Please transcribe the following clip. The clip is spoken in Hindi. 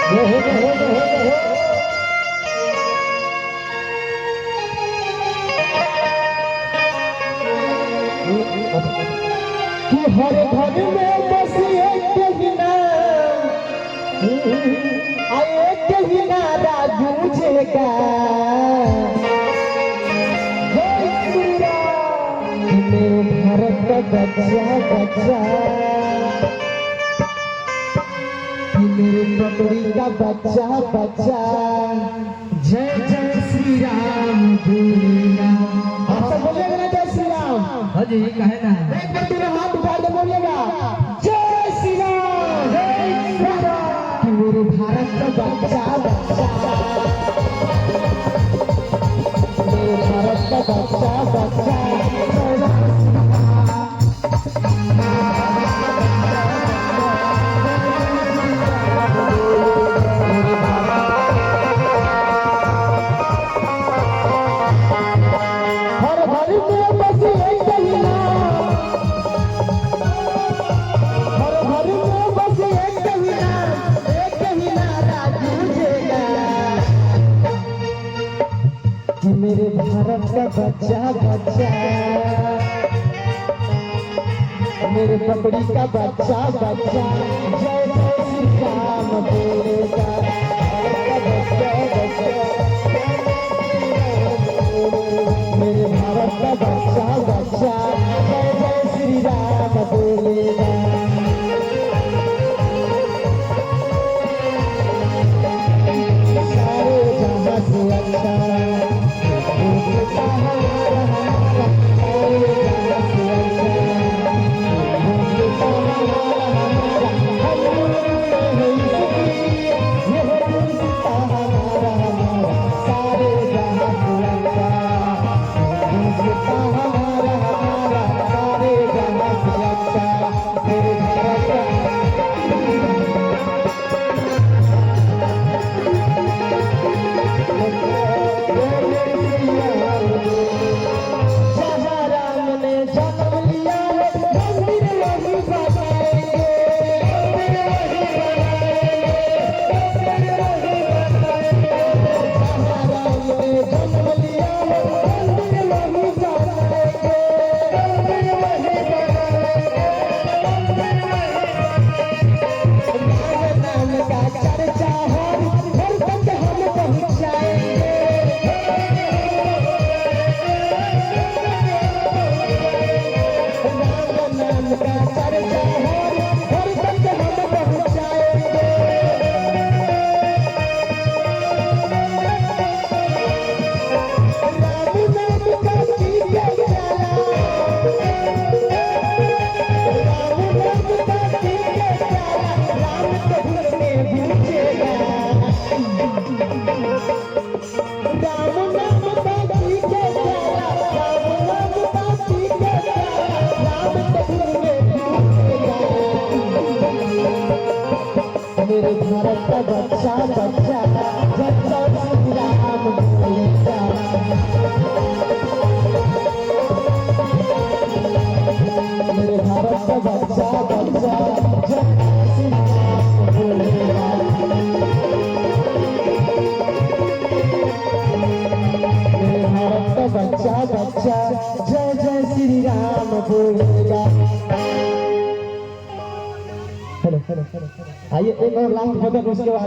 कि हर घर में बस एक ही नाम, एक ही नारा गूंजेगा, मेरे भारत का बच्चा बच्चा, मेरे पकड़ी का बच्चा बच्चा, जय जय श्री राम बोलेगा। आप सब बोलेगा ना जय श्री राम? हाँ जी कहे ना एक बार तेरा हाथ उठा के बोलेगा जय श्री राम, जय श्री राम। कि मेरे भारत का बच्चा बच्चा, मेरे भारत का बच्चा बच्चा, जय राम। मेरे भारत का बच्चा बच्चा, मेरे पकड़ी का बच्चा बच्चा, जय जय श्री राम बोलेगा। मेरे भारत का बच्चा बच्चा, जय जय श्री राम बोलेगा। सारे जहां से अच्छा मेरे भारत का बच्चा बच्चा, जय जय श्री राम बोलेगा। मेरे भारत का बच्चा बच्चा, जय जय श्री राम बोलेगा। मेरे भारत का बच्चा बच्चा, जय जय श्री राम बोलेगा। आइए एक और लास्ट भजन उसके बाद